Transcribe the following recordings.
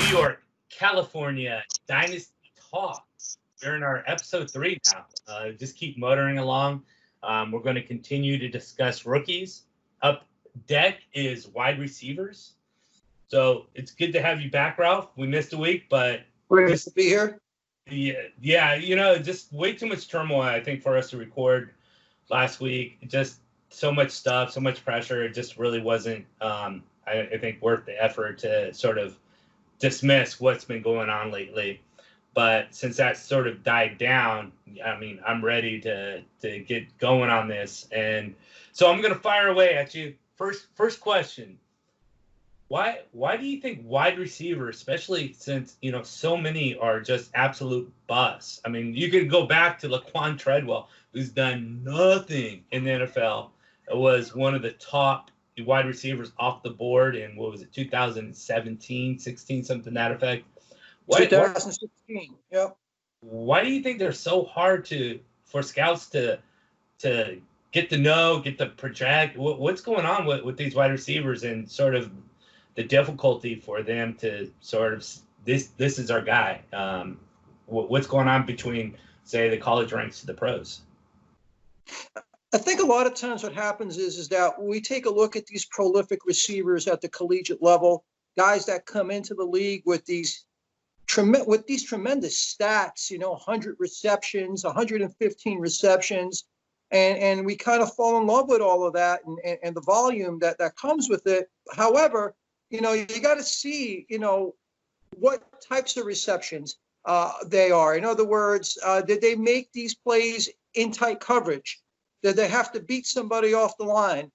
New York, California Dynasty Talk. We're in our episode 3 now. Just keep motoring along. We're going to continue to discuss rookies. Up deck is wide receivers. So it's good to have you back, Ralph. We missed a week, but we're just to be here. Yeah, just way too much turmoil, I think, for us to record last week. Just so much stuff, so much pressure. It just really wasn't, I think, worth the effort to sort of dismiss what's been going on lately. But since that sort of died down, I mean, I'm ready to get going on this. And so I'm going to fire away at you. First question. Why do you think wide receiver, especially since, so many are just absolute busts? I mean, you could go back to Laquan Treadwell, who's done nothing in the NFL. It was one of the top wide receivers off the board in, 2017, 16, something to that effect. 2016, yep. Why do you think they're so hard for scouts to get to know, get to project? What's going on with these wide receivers and sort of the difficulty for them to sort of, this is our guy? What's going on between, say, the college ranks to the pros? I think a lot of times what happens is that we take a look at these prolific receivers at the collegiate level, guys that come into the league with these tremendous stats, 100 receptions, 115 receptions, and we kind of fall in love with all of that and the volume that comes with it. However, you got to see, what types of receptions they are. In other words, did they make these plays in tight coverage? Did they have to beat somebody off the line?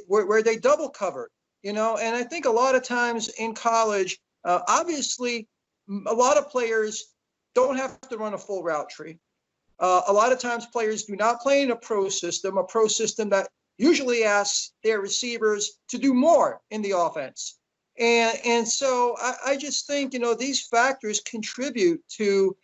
Were they double covered? And I think a lot of times in college, obviously, a lot of players don't have to run a full route tree. A lot of times players do not play in a pro system that usually asks their receivers to do more in the offense. And so I just think, these factors contribute to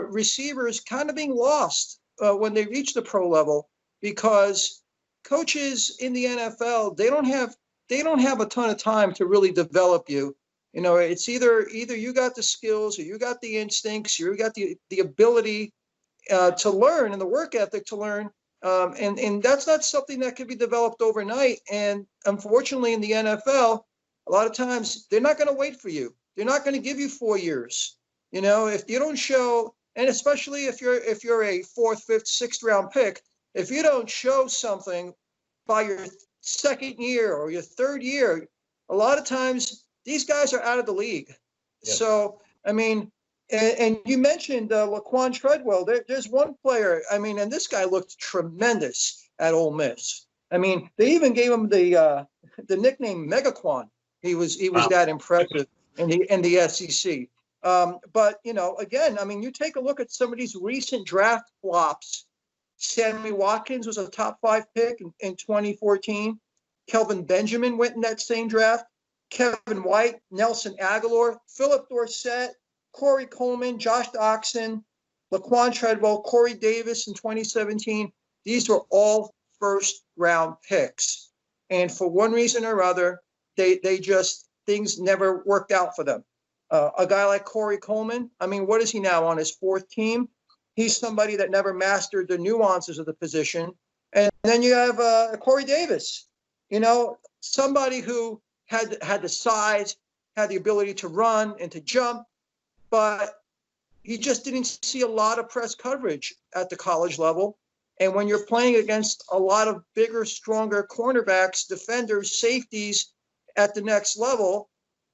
receivers kind of being lost when they reach the pro level, because coaches in the NFL, they don't have a ton of time to really develop you. It's either you got the skills or you got the instincts, you got the ability to learn and the work ethic to learn. And that's not something that can be developed overnight. And unfortunately, in the NFL, a lot of times they're not going to wait for you. They're not going to give you 4 years. If you don't show, and especially if you're a 4th, 5th, 6th round pick, if you don't show something by your 2nd year or your 3rd year, a lot of times these guys are out of the league. Yep. So, I mean, and you mentioned Laquan Treadwell. There's one player, and this guy looked tremendous at Ole Miss. They even gave him the nickname Megaquan. He was wow. That impressive in the SEC. But, again, you take a look at some of these recent draft flops. Sammy Watkins was a top 5 pick in 2014. Kelvin Benjamin went in that same draft. Kevin White, Nelson Aguilar, Philip Dorsett, Corey Coleman, Josh Doxson, Laquan Treadwell, Corey Davis in 2017. These were all first-round picks. And for one reason or other, they just, things never worked out for them. A guy like Corey Coleman, what is he now, on his 4th team? He's somebody that never mastered the nuances of the position. And then you have Corey Davis, somebody who had the size, had the ability to run and to jump, but he just didn't see a lot of press coverage at the college level. And when you're playing against a lot of bigger, stronger cornerbacks, defenders, safeties at the next level,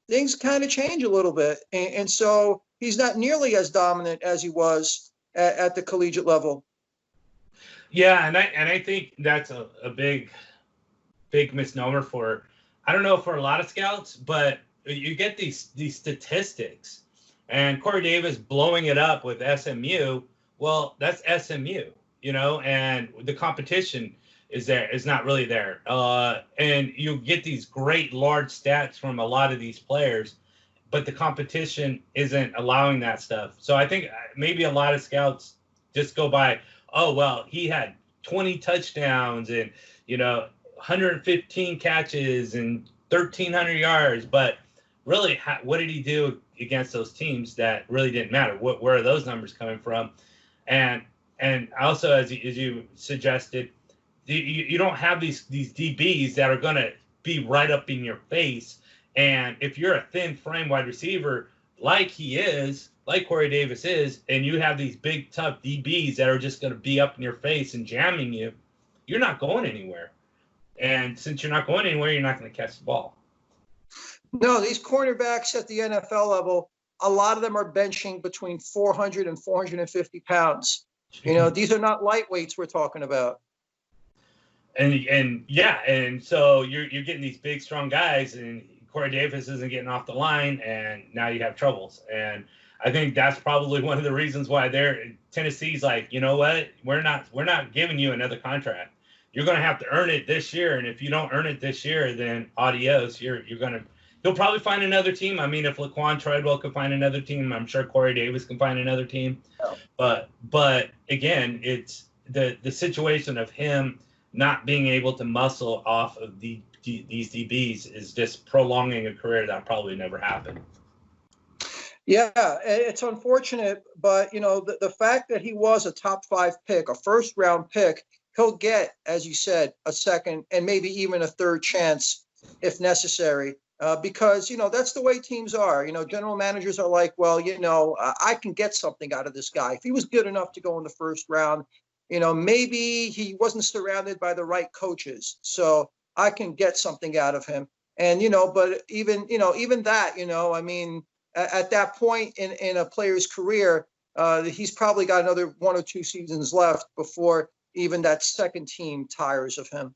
things kind of change a little bit. And so he's not nearly as dominant as he was at the collegiate level. Yeah, and I think that's a big misnomer for, I don't know, for a lot of scouts, but you get these statistics, and Corey Davis blowing it up with SMU. Well, that's SMU, and the competition is not really there. And you get these great large stats from a lot of these players, but the competition isn't allowing that stuff. So I think maybe a lot of scouts just go by, oh, well, he had 20 touchdowns and, 115 catches and 1,300 yards. But really, what did he do against those teams that really didn't matter? Where are those numbers coming from? And also, as you suggested, you don't have these DBs that are going to be right up in your face. And if you're a thin frame wide receiver like he is, like Corey Davis is, and you have these big tough DBs that are just going to be up in your face and jamming you, you're not going anywhere. And since you're not going anywhere, you're not going to catch the ball. No, these cornerbacks at the NFL level, a lot of them are benching between 400 and 450 pounds. You know, these are not lightweights we're talking about. And yeah, and so you're getting these big, strong guys, and Corey Davis isn't getting off the line, and now you have troubles. And I think that's probably one of the reasons why Tennessee's like, you know what, we're not giving you another contract. You're going to have to earn it this year, and if you don't earn it this year, then adios. He'll probably find another team. I mean, if Laquan Treadwell could find another team, I'm sure Corey Davis can find another team. Oh. But again, it's the situation of him not being able to muscle off of these DBs is just prolonging a career that probably never happened. Yeah, it's unfortunate, but you know, the fact that he was a top 5 pick, a first round pick, he'll get, as you said, a second and maybe even a third chance if necessary. Because, you know, that's the way teams are. You know, general managers are like, well, you know, I can get something out of this guy. If he was good enough to go in the first round, you know, maybe he wasn't surrounded by the right coaches. So I can get something out of him. And, you know, but even that, you know, I mean, at that point in a player's career, he's probably got another 1 or 2 seasons left before even that second team tires of him.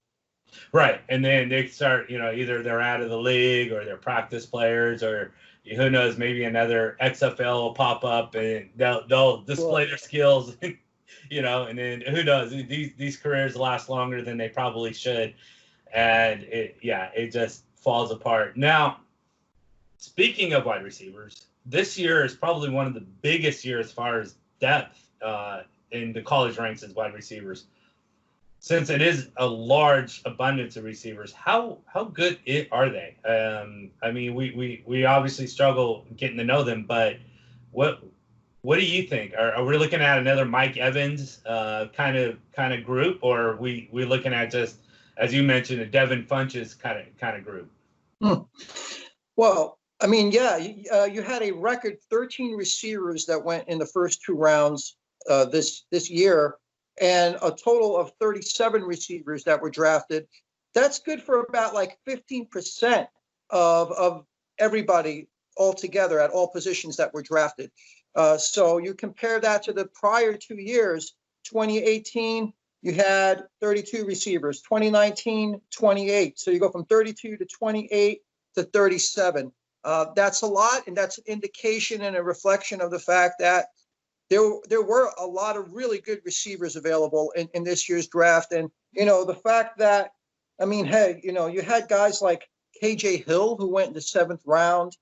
Right. And then they start, you know, either they're out of the league or they're practice players, or who knows, maybe another XFL will pop up and they'll display their skills, you know, and then who knows, these careers last longer than they probably should. And it just falls apart. Now, speaking of wide receivers, this year is probably one of the biggest years as far as depth in the college ranks as wide receivers. Since it is a large abundance of receivers, how good are they? I mean, we obviously struggle getting to know them, but what do you think? Are we looking at another Mike Evans kind of group, or are we looking at just, as you mentioned, a Devin Funchess kind of group? Well, I mean, yeah, you had a record 13 receivers that went in the first 2 rounds this year, and a total of 37 receivers that were drafted. That's good for about like 15% of everybody altogether at all positions that were drafted. So you compare that to the prior 2 years, 2018, you had 32 receivers, 2019, 28. So you go from 32 to 28 to 37. That's a lot, and that's an indication and a reflection of the fact that there were a lot of really good receivers available in this year's draft. And, you know, the fact that, I mean, hey, you know, you had guys like KJ Hill, who went in the 7th round.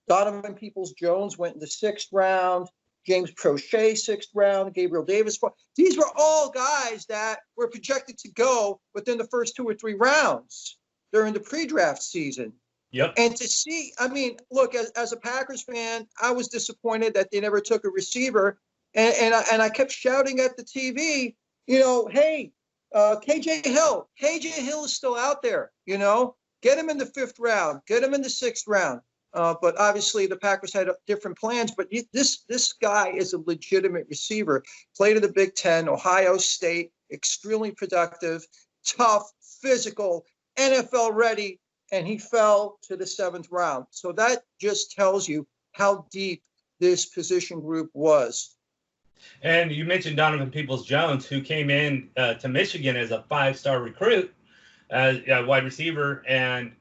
Donovan Peoples-Jones went in the 6th round. James Prochet, 6th round. Gabriel Davis. These were all guys that were projected to go within the first 2 or 3 rounds during the pre-draft season. Yep. And to see, I mean, look, as a Packers fan, I was disappointed that they never took a receiver. And I kept shouting at the TV, you know, hey, KJ Hill is still out there, you know, get him in the 5th round, get him in the 6th round. But obviously the Packers had different plans. But this guy is a legitimate receiver. Played in the Big Ten, Ohio State, extremely productive, tough, physical, NFL ready, and he fell to the 7th round. So that just tells you how deep this position group was. And you mentioned Donovan Peoples-Jones, who came in to Michigan as a 5-star recruit, a wide receiver, and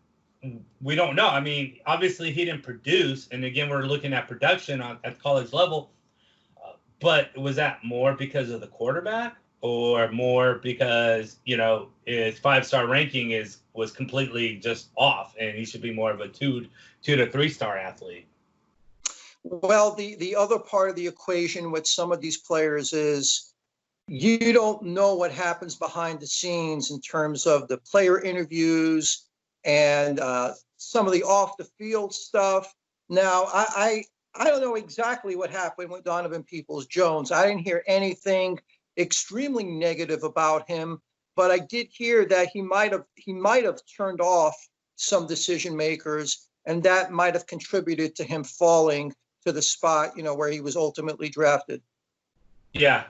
we don't know. I mean, obviously he didn't produce, and again, we're looking at production at college level, but was that more because of the quarterback, or more because, you know, his 5-star ranking was completely just off, and he should be more of a 2 to 3-star athlete? Well, the other part of the equation with some of these players is you don't know what happens behind the scenes in terms of the player interviews and some of the off the field stuff. Now, I don't know exactly what happened with Donovan Peoples-Jones. I didn't hear anything extremely negative about him, but I did hear that he might have turned off some decision makers, and that might have contributed to him falling to the spot, where he was ultimately drafted. Yeah,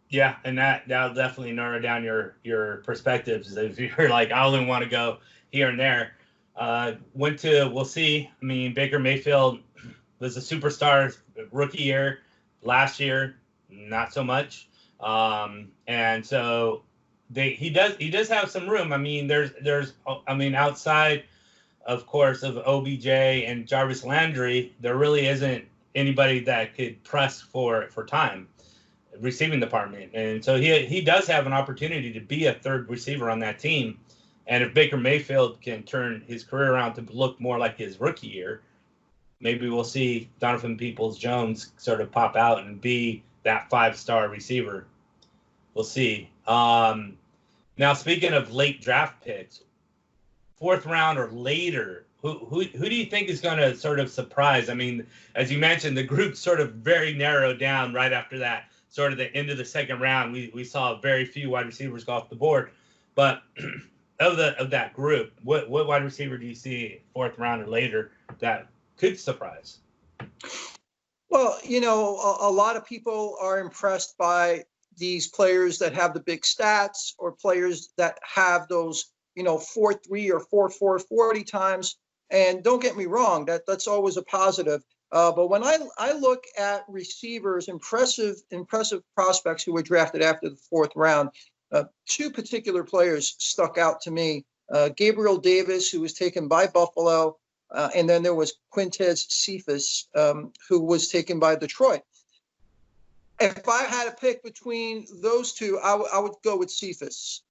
yeah, and that'll definitely narrow down your perspectives. If you're like, I only want to go here and there. We'll see. I mean, Baker Mayfield was a superstar rookie year. Last year, not so much. And so he does have some room. I mean, there's outside, of course, of OBJ and Jarvis Landry, there really isn't anybody that could press for time receiving department. And so he does have an opportunity to be a third receiver on that team. And if Baker Mayfield can turn his career around to look more like his rookie year, maybe we'll see Donovan Peoples-Jones sort of pop out and be that 5-star receiver. We'll see. Now, speaking of late draft picks, 4th round or later, who do you think is going to sort of surprise? I mean, as you mentioned, the group sort of very narrowed down right after that, sort of the end of the 2nd round. We saw very few wide receivers go off the board. But of that group, what wide receiver do you see 4th round or later that could surprise? Well, a lot of people are impressed by these players that have the big stats, or players that have those, 4.3 or 4.4 40 times. And don't get me wrong, that's always a positive. But when I look at receivers, impressive prospects who were drafted after the 4th round, 2 particular players stuck out to me. Gabriel Davis, who was taken by Buffalo, and then there was Quintez Cephas, who was taken by Detroit. If I had to pick between those 2, I would go with Cephas.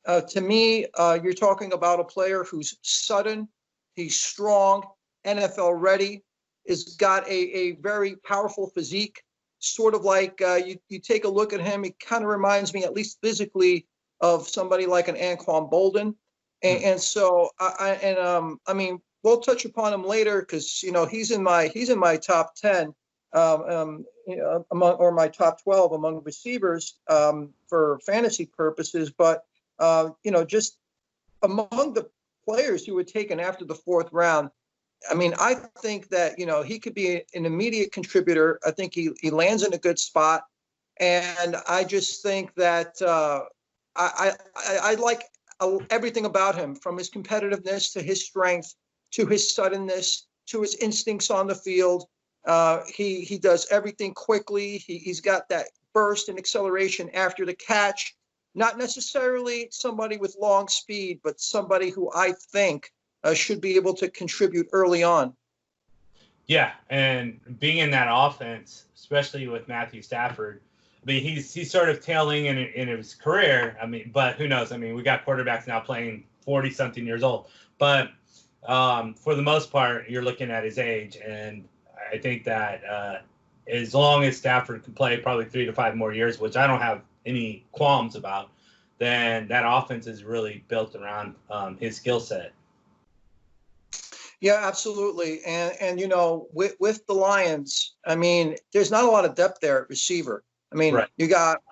To me, you're talking about a player who's sudden, he's strong, NFL ready, has got a very powerful physique. Sort of like you take a look at him, he kind of reminds me, at least physically, of somebody like an Anquan Bolden. And so I mean, we'll touch upon him later because he's in my top 10 among, or my top 12 among receivers for fantasy purposes. But just among the players who were taken after the 4th round, I mean, I think that he could be an immediate contributor. I think he lands in a good spot, and I just think that I like everything about him, from his competitiveness to his strength to his suddenness to his instincts on the field. He does everything quickly. He's got that burst and acceleration after the catch. Not necessarily somebody with long speed, but somebody who I think should be able to contribute early on. Yeah, and being in that offense, especially with Matthew Stafford, I mean, he's sort of tailing in his career. I mean, but who knows? I mean, we got quarterbacks now playing 40-something years old. But for the most part, you're looking at his age, and I think that as long as Stafford can play probably 3 to 5 more years, which I don't have any qualms about, then that offense is really built around his skill set. Yeah, absolutely. And with the Lions, I mean, there's not a lot of depth there at receiver. I mean, right. You got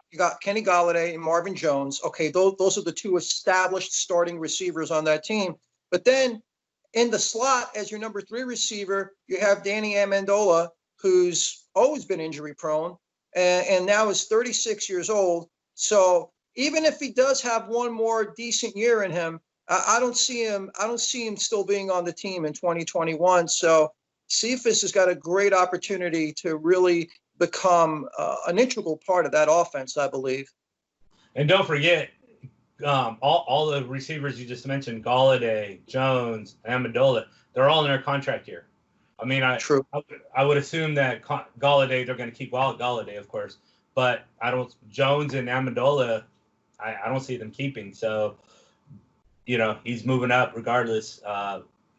Kenny Golladay and Marvin Jones. Okay, those are the 2 established starting receivers on that team. But then in the slot as your number 3 receiver, you have Danny Amendola, who's always been injury prone and now is 36 years old. So even if he does have one more decent year in him, I don't see him still being on the team in 2021. So Cephas has got a great opportunity to really become an integral part of that offense, I believe. And don't forget, all the receivers you just mentioned, Golladay, Jones, Amendola, they're all in their contract year. I mean, I would assume that Golladay, they're going to keep Golladay, of course, but Jones and Amendola, I don't see them keeping. So, he's moving up regardless,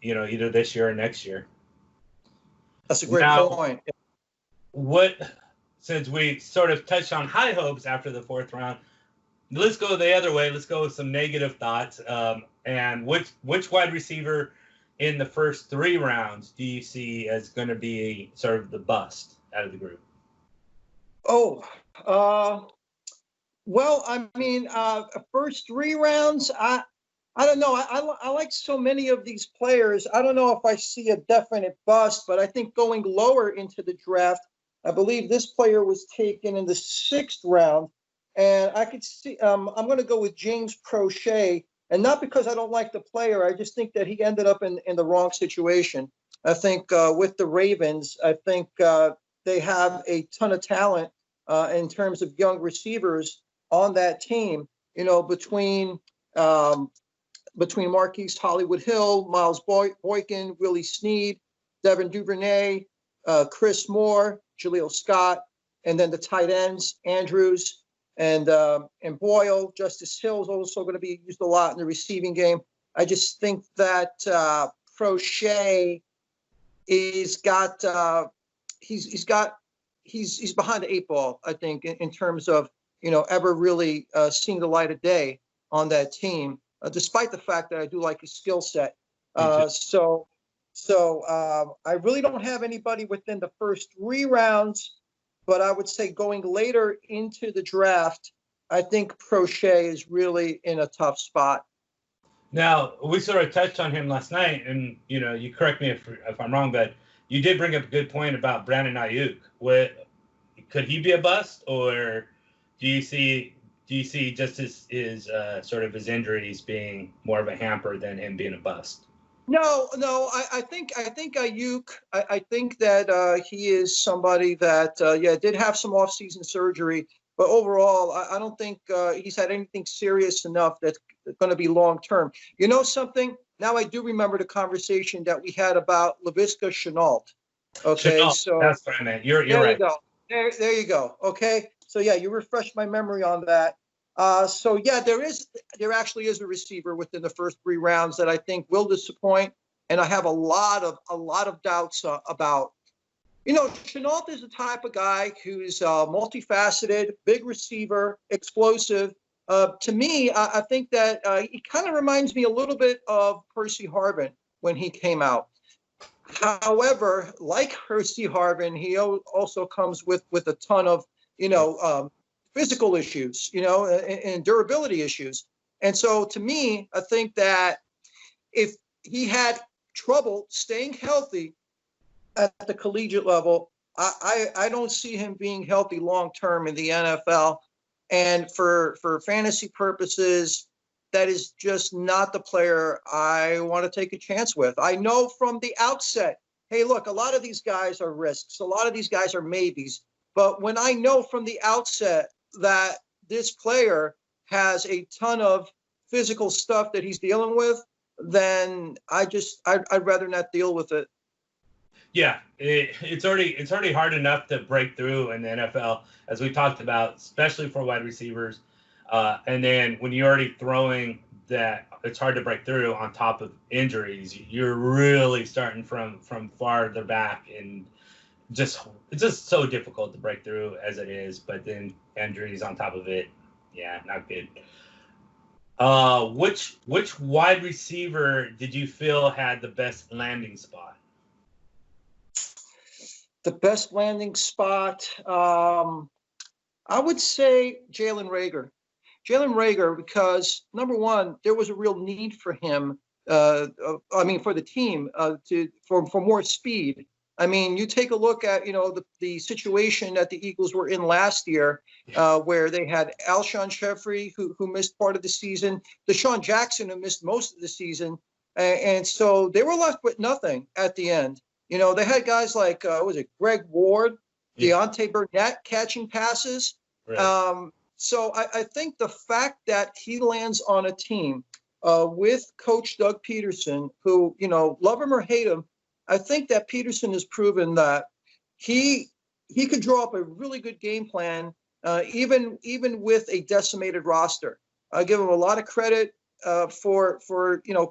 either this year or next year. That's a great point. Since we sort of touched on high hopes after the 4th round, let's go the other way. Let's go with some negative thoughts. And which wide receiver in the first 3 rounds do you see as going to be sort of the bust out of the group? Oh, well, I mean, first 3 rounds, I don't know. I like so many of these players. I don't know if I see a definite bust, but I think going lower into the draft, I believe this player was taken in the 6th round, and I could see. I'm going to go with James Prochet, and not because I don't like the player. I just think that he ended up in the wrong situation. I think with the Ravens, I think they have a ton of talent in terms of young receivers on that team. You know, between Marquise Hollywood Hill, Miles Boykin, Willie Snead, Devin Duvernay, Chris Moore, Jaleel Scott, and then the tight ends, Andrews and Boyle. Justice Hill is also going to be used a lot in the receiving game. I just think that Prochet is got he's behind the 8 ball. I think in terms of ever really seeing the light of day on that team. Despite the fact that I do like his skill set. So I really don't have anybody within the first 3 rounds, but I would say going later into the draft, I think Prochet is really in a tough spot. Now, we sort of touched on him last night, and you correct me if I'm wrong, but you did bring up a good point about Brandon Ayuk. Could he be a bust, or do you see just his sort of his injuries being more of a hamper than him being a bust? No. I think Ayuk. I think that he is somebody that did have some off-season surgery, but overall, I don't think he's had anything serious enough that's going to be long-term. You know something? Now I do remember the conversation that we had about Laviska Shenault. Okay, Shenault, so that's what I meant. You're there right. you go. There you go. Okay, so yeah, you refreshed my memory on that. So yeah, there actually is a receiver within the first 3 rounds that I think will disappoint, and I have a lot of doubts about. Chenault is the type of guy who's multifaceted, big receiver, explosive. To me, I think that he kind of reminds me a little bit of Percy Harvin when he came out. However, like Percy Harvin, he also comes with a ton of physical issues, and durability issues. And so to me, I think that if he had trouble staying healthy at the collegiate level, I don't see him being healthy long-term in the NFL. And for fantasy purposes, that is just not the player I want to take a chance with. I know from the outset, hey, look, a lot of these guys are risks. A lot of these guys are maybes. But when I know from the outset that this player has a ton of physical stuff that he's dealing with, then I'd rather not deal with it. Yeah, it's already hard enough to break through in the NFL, as we talked about, especially for wide receivers. And then when you're already throwing that, it's hard to break through on top of injuries. You're really starting from farther back, and it's just so difficult to break through as it is. But then injuries on top of it, yeah, not good. Which wide receiver did you feel had the best landing spot? The best landing spot, I would say Jalen Reagor. Jalen Reagor, because number one, there was a real need for him. For the team for more speed. I mean, you take a look at the situation that the Eagles were in last year, where they had Alshon Jeffrey who missed part of the season, Deshaun Jackson who missed most of the season, and so they were left with nothing at the end. They had guys like Greg Ward, Deontay Burnett catching passes. Right. So I think the fact that he lands on a team with Coach Doug Peterson, who, love him or hate him, I think that Peterson has proven that he could draw up a really good game plan, even with a decimated roster. I give him a lot of credit for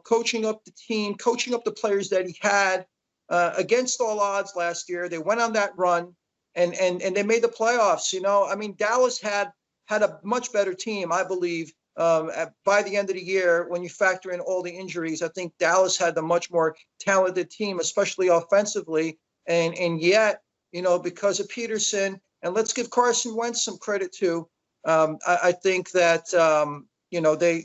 coaching up the team, coaching up the players that he had against all odds last year. They went on that run and they made the playoffs. Dallas had a much better team, I believe, by the end of the year, when you factor in all the injuries, I think Dallas had the much more talented team, especially offensively. And yet, because of Peterson, and let's give Carson Wentz some credit too. I think that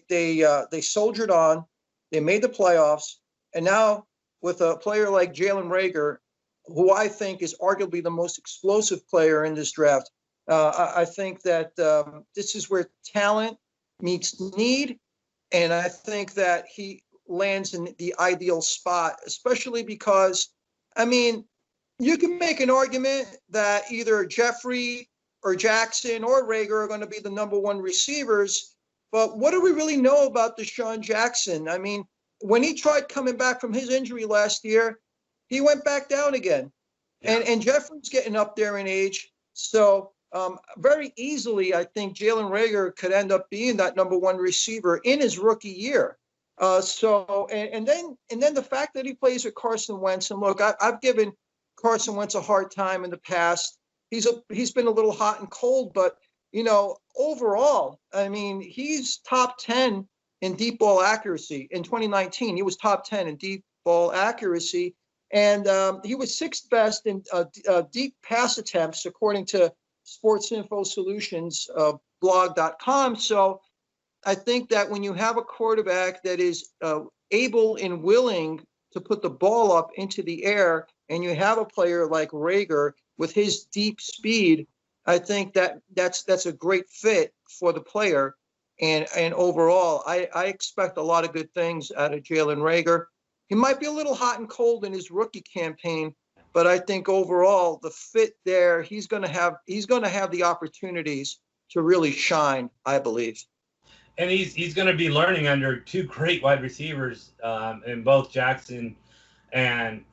they soldiered on, they made the playoffs, and now with a player like Jalen Reagor, who I think is arguably the most explosive player in this draft, I think that this is where talent meets need, and I think that he lands in the ideal spot, especially because, I mean, you can make an argument that either Jeffrey or Jackson or Reagor are going to be the number one receivers, but what do we really know about Deshaun Jackson? I mean, when he tried coming back from his injury last year, he went back down again. Yeah. And Jeffrey's getting up there in age. So very easily, I think Jalen Reagor could end up being that number one receiver in his rookie year. And then the fact that he plays with Carson Wentz, and look, I've given Carson Wentz a hard time in the past. He's been a little hot and cold, but overall, I mean, he's top 10 in deep ball accuracy. In 2019, he was top 10 in deep ball accuracy, and he was sixth best in deep pass attempts, according to Sports Info Solutions blog.com. So I think that when you have a quarterback that is able and willing to put the ball up into the air, and you have a player like Reagor with his deep speed, I think that that's a great fit for the player. And overall, I expect a lot of good things out of Jalen Reagor. He might be a little hot and cold in his rookie campaign, but I think overall the fit there, he's going to have the opportunities to really shine, I believe. And he's going to be learning under two great wide receivers in both Jackson and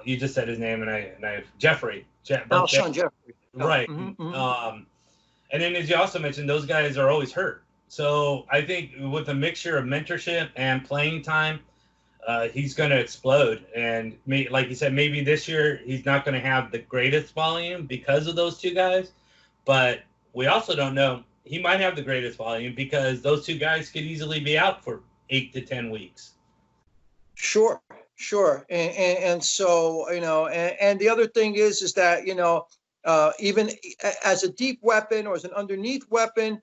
you just said his name, and I Jeffrey. Alshon Jeffrey. Right. Mm-hmm. And then, as you also mentioned, those guys are always hurt. So I think with a mixture of mentorship and playing time, he's going to explode. And like you said, maybe this year he's not going to have the greatest volume because of those two guys. But we also don't know. He might have the greatest volume because those two guys could easily be out for 8 to 10 weeks. Sure. And so, and the other thing is that, even as a deep weapon or as an underneath weapon,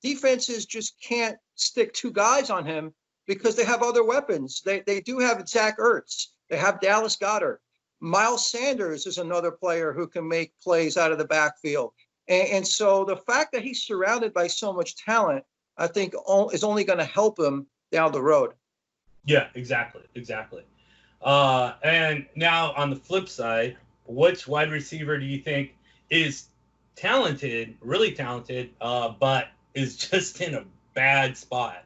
defenses just can't stick two guys on him because they have other weapons. They do have Zach Ertz. They have Dallas Goedert. Miles Sanders is another player who can make plays out of the backfield. And so the fact that he's surrounded by so much talent, I think is only going to help him down the road. Yeah, exactly. And now on the flip side, which wide receiver do you think is talented, really talented, but is just in a bad spot?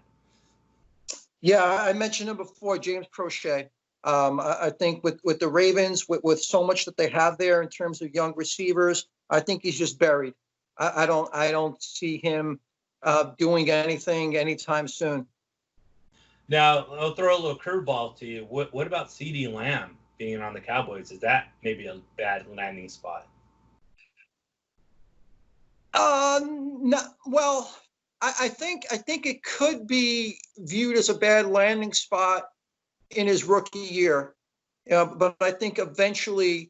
Yeah, I mentioned him before, James Prochet. I think with the Ravens, with so much that they have there in terms of young receivers, I think he's just buried. I don't see him doing anything anytime soon. Now, I'll throw a little curveball to you. What about CeeDee Lamb being on the Cowboys? Is that maybe a bad landing spot? No. Well, I think it could be viewed as a bad landing spot in his rookie year, but I think eventually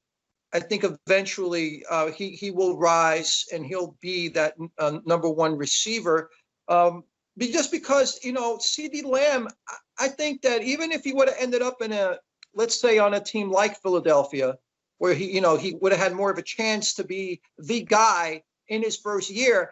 he will rise and he'll be that number one receiver. Just because, CeeDee Lamb, I think that even if he would have ended up let's say on a team like Philadelphia, where he would have had more of a chance to be the guy in his first year,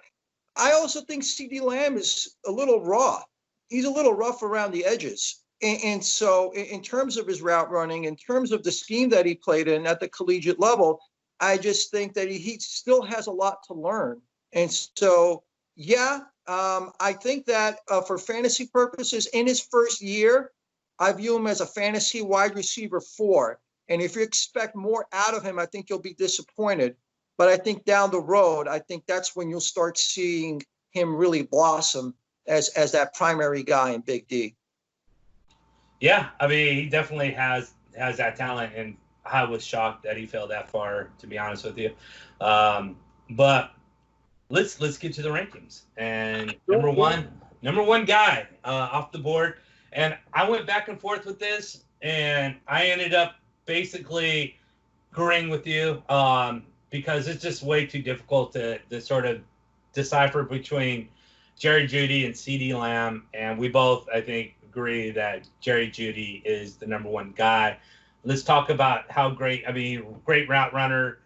I also think CeeDee Lamb is a little raw. He's a little rough around the edges. And so in terms of his route running, in terms of the scheme that he played in at the collegiate level, I just think that he still has a lot to learn. And so, yeah, I think that for fantasy purposes, in his first year, I view him as a fantasy wide receiver 4. And if you expect more out of him, I think you'll be disappointed. But I think down the road, I think that's when you'll start seeing him really blossom as that primary guy in Big D. Yeah, I mean, he definitely has that talent, and I was shocked that he fell that far, to be honest with you. But let's get to the rankings. And number one, Number one guy off the board. And I went back and forth with this, and I ended up basically agreeing with you because it's just way too difficult to sort of decipher between Jerry Jeudy and CeeDee Lamb. And we both, I think, agree that Jerry Jeudy is the number one guy. Let's talk about how great route runner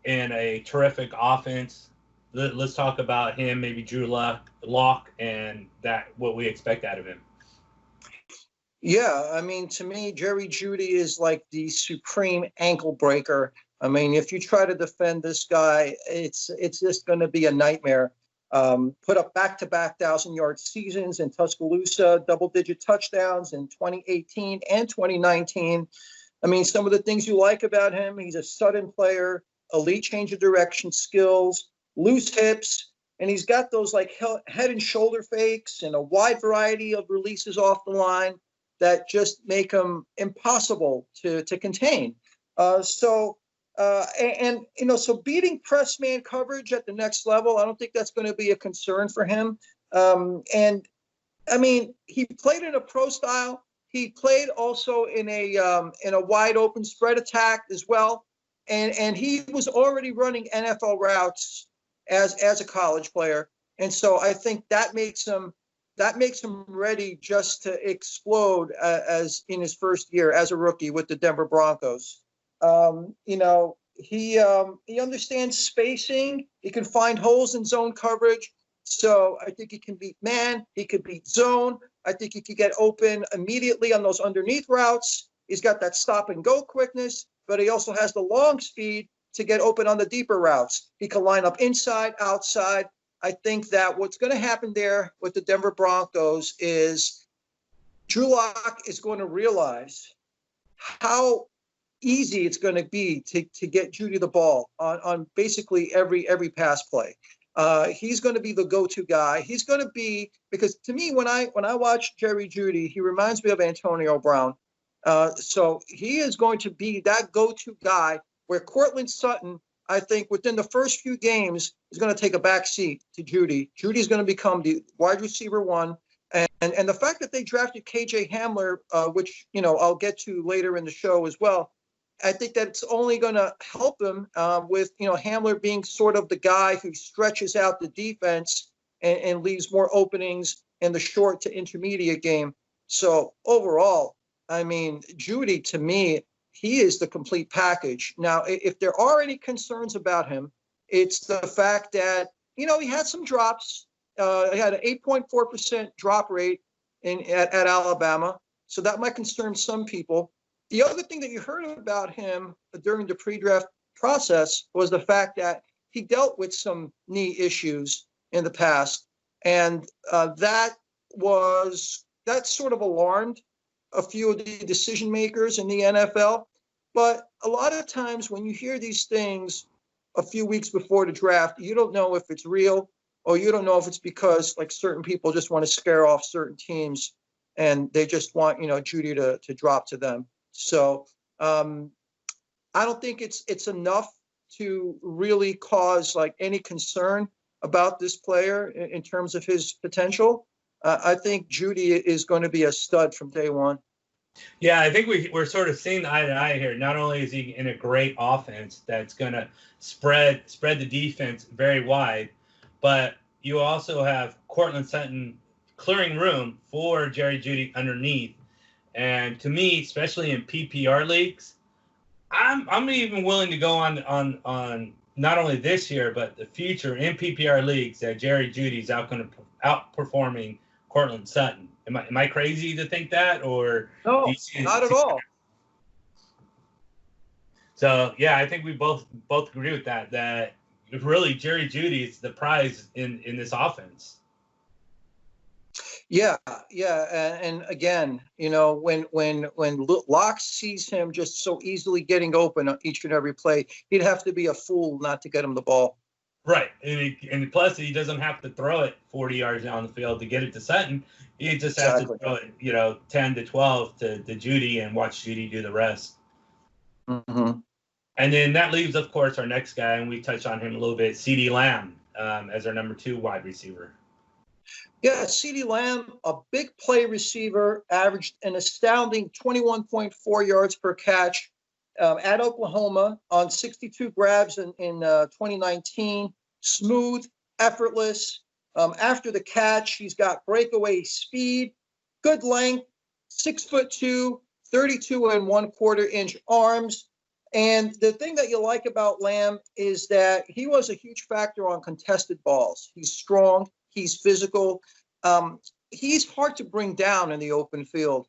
in a terrific offense. Let's talk about him, maybe Drew Lock, and what we expect out of him. Yeah, I mean, to me, Jerry Jeudy is like the supreme ankle breaker. I mean, if you try to defend this guy, it's just going to be a nightmare. Put up back-to-back 1,000-yard seasons in Tuscaloosa, double-digit touchdowns in 2018 and 2019. I mean, some of the things you like about him, he's a sudden player, elite change of direction skills, loose hips, and he's got those like head and shoulder fakes and a wide variety of releases off the line that just make him impossible to contain. So beating press man coverage at the next level, I don't think that's going to be a concern for him. And I mean, he played in a pro style. He played also in a wide open spread attack as well. And he was already running NFL routes as a college player. And so I think that makes him ready just to explode as in his first year as a rookie with the Denver Broncos. He understands spacing. He can find holes in zone coverage. So I think he can beat man. He could beat zone. I think he could get open immediately on those underneath routes. He's got that stop and go quickness, but he also has the long speed to get open on the deeper routes. He can line up inside, outside. I think that what's going to happen there with the Denver Broncos is Drew Lock is going to realize how easy it's going to be to get Jeudy the ball on basically every pass play. He's going to be the go-to guy. He's going to be, because to me, when I watch Jerry Jeudy, he reminds me of Antonio Brown. So he is going to be that go-to guy where Courtland Sutton, I think within the first few games, is going to take a back seat to Jeudy. Jeudy is going to become the wide receiver one. And the fact that they drafted KJ Hamler, which, I'll get to later in the show as well, I think that it's only going to help him with, Hamler being sort of the guy who stretches out the defense and leaves more openings in the short to intermediate game. So overall, I mean, Jeudy, to me, he is the complete package. Now, if there are any concerns about him, it's the fact that, he had some drops. He had an 8.4% drop rate at Alabama. So that might concern some people. The other thing that you heard about him during the pre-draft process was the fact that he dealt with some knee issues in the past. And that sort of alarmed a few of the decision makers in the NFL. But a lot of times when you hear these things a few weeks before the draft, you don't know if it's real, or you don't know if it's because like certain people just want to scare off certain teams and they just want, Jeudy to drop to them. So I don't think it's enough to really cause like any concern about this player in terms of his potential. I think Jeudy is going to be a stud from day one. Yeah, I think we're sort of seeing eye to eye here. Not only is he in a great offense that's going to spread the defense very wide, but you also have Courtland Sutton clearing room for Jerry Jeudy underneath. And to me, especially in PPR leagues, I'm even willing to go on not only this year but the future in PPR leagues that Jerry Jeudy's outperforming Courtland Sutton. Am I crazy to think that, or no? Not at all. So yeah, I think we both agree with that. That really Jerry Jeudy is the prize in this offense. Yeah, and again, when Locke sees him just so easily getting open on each and every play, he'd have to be a fool not to get him the ball. Right, and plus he doesn't have to throw it 40 yards down the field to get it to Sutton. He just has to throw it, 10 to 12 to Jeudy and watch Jeudy do the rest. Mm-hmm. And then that leaves, of course, our next guy, and we touched on him a little bit, CeeDee Lamb as our number 2 wide receiver. Yeah, CeeDee Lamb, a big play receiver, averaged an astounding 21.4 yards per catch at Oklahoma on 62 grabs in 2019. Smooth, effortless. After the catch, he's got breakaway speed, good length, 6'2", 32 1/4 inch arms. And the thing that you like about Lamb is that he was a huge factor on contested balls. He's strong, he's physical. He's hard to bring down in the open field.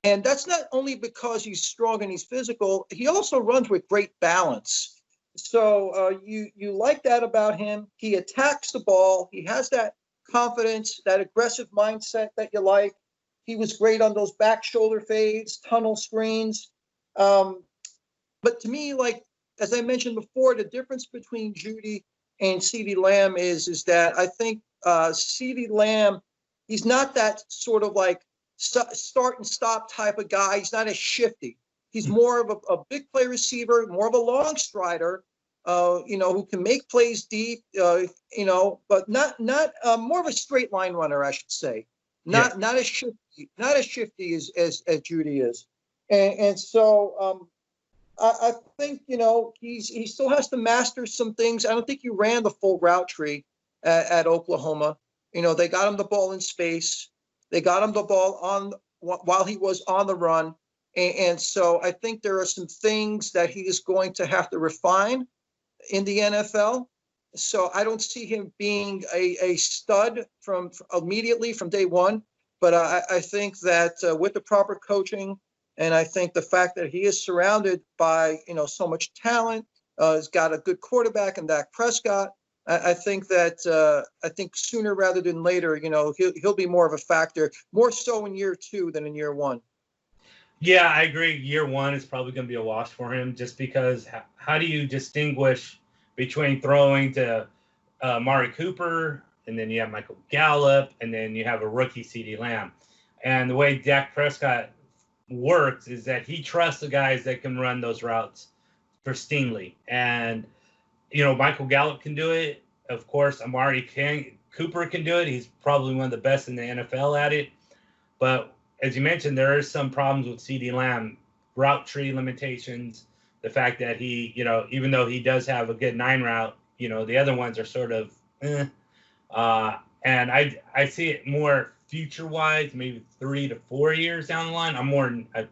And that's not only because he's strong and he's physical, he also runs with great balance. So you like that about him. He attacks the ball. He has that confidence, that aggressive mindset that you like. He was great on those back shoulder fades, tunnel screens. But to me, like as I mentioned before, the difference between Jeudy and CeeDee Lamb is that I think CeeDee Lamb, he's not that sort of like start and stop type of guy. He's not as shifty. He's more of a big play receiver, more of a long strider, who can make plays deep, but not more of a straight line runner, I should say. Not as shifty as Jeudy is, and so. I think he still has to master some things. I don't think he ran the full route tree at Oklahoma. They got him the ball in space. They got him the ball on while he was on the run, and so I think there are some things that he is going to have to refine in the NFL. So I don't see him being a stud from immediately from day one, but I think that with the proper coaching. And I think the fact that he is surrounded by, so much talent, has got a good quarterback in Dak Prescott. I think sooner rather than later, he'll be more of a factor, more so in year 2 than in year 1. Yeah, I agree. Year 1 is probably going to be a wash for him just because how do you distinguish between throwing to Amari Cooper and then you have Michael Gallup and then you have a rookie CeeDee Lamb? And the way Dak Prescott works is that he trusts the guys that can run those routes pristinely. And, Michael Gallup can do it. Of course, Cooper can do it. He's probably one of the best in the NFL at it. But as you mentioned, there are some problems with CeeDee Lamb, route tree limitations, the fact that he, even though he does have a good 9 route, the other ones are sort of, and I see it more future-wise, maybe 3 to 4 years down the line. I'm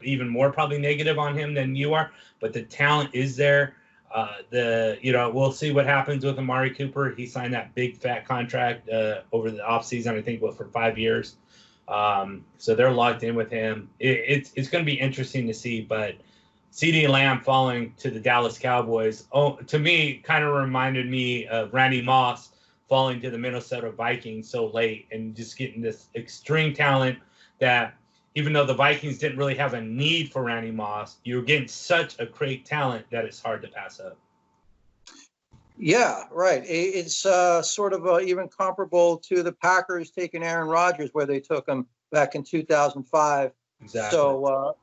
even more probably negative on him than you are, but the talent is there. We'll see what happens with Amari Cooper. He signed that big fat contract over the offseason, I think, for 5 years. So they're locked in with him. It's going to be interesting to see, but CeeDee Lamb falling to the Dallas Cowboys, to me, kind of reminded me of Randy Moss falling to the Minnesota Vikings so late and just getting this extreme talent that even though the Vikings didn't really have a need for Randy Moss, you're getting such a great talent that it's hard to pass up. Yeah, right. It's sort of even comparable to the Packers taking Aaron Rodgers where they took him back in 2005. Exactly.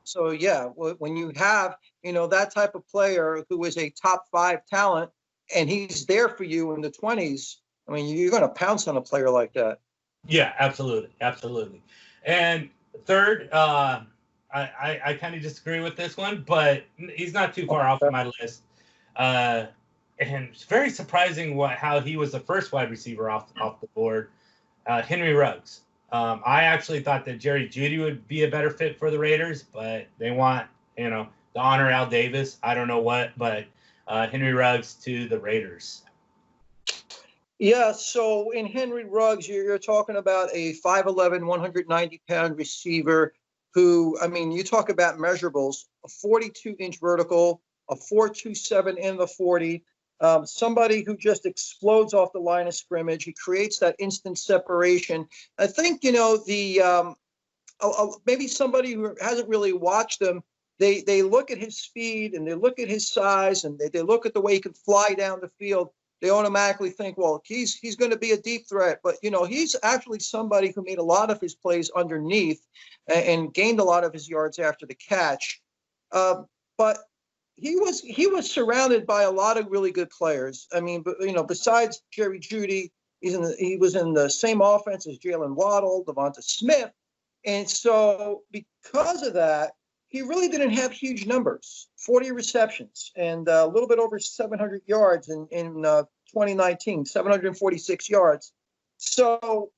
So yeah, when you have, that type of player who is a top 5 talent and he's there for you in the 20s, I mean, you're going to pounce on a player like that. Yeah, absolutely. And third, I kind of disagree with this one, but he's not too far off my list. And it's very surprising how he was the first wide receiver off the board, Henry Ruggs. I actually thought that Jerry Jeudy would be a better fit for the Raiders, but they want, to honor Al Davis. I don't know what, but Henry Ruggs to the Raiders. Yeah, so in Henry Ruggs, you're talking about a 5'11", 190-pound receiver who, I mean, you talk about measurables, a 42-inch vertical, a 4.27 in the 40, somebody who just explodes off the line of scrimmage. He creates that instant separation. I think, maybe somebody who hasn't really watched him, they look at his speed and they look at his size and they look at the way he can fly down the field. They automatically think, well, he's going to be a deep threat. But, he's actually somebody who made a lot of his plays underneath and gained a lot of his yards after the catch. But he was surrounded by a lot of really good players. I mean, besides Jerry Jeudy, He was in the same offense as Jalen Waddle, Devonta Smith. And so because of that, he really didn't have huge numbers, 40 receptions and a little bit over 700 yards in 2019, 746 yards. So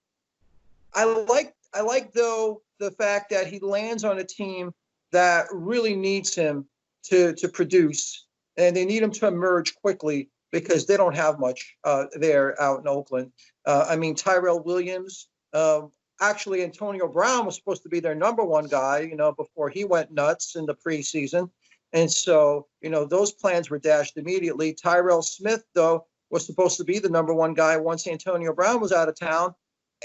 I like though the fact that he lands on a team that really needs him to produce, and they need him to emerge quickly because they don't have much there out in Oakland. I mean, Tyrell Williams, actually Antonio Brown was supposed to be their number one guy, before he went nuts in the preseason. And so, those plans were dashed immediately. Tyrell Smith, though, was supposed to be the number one guy once Antonio Brown was out of town.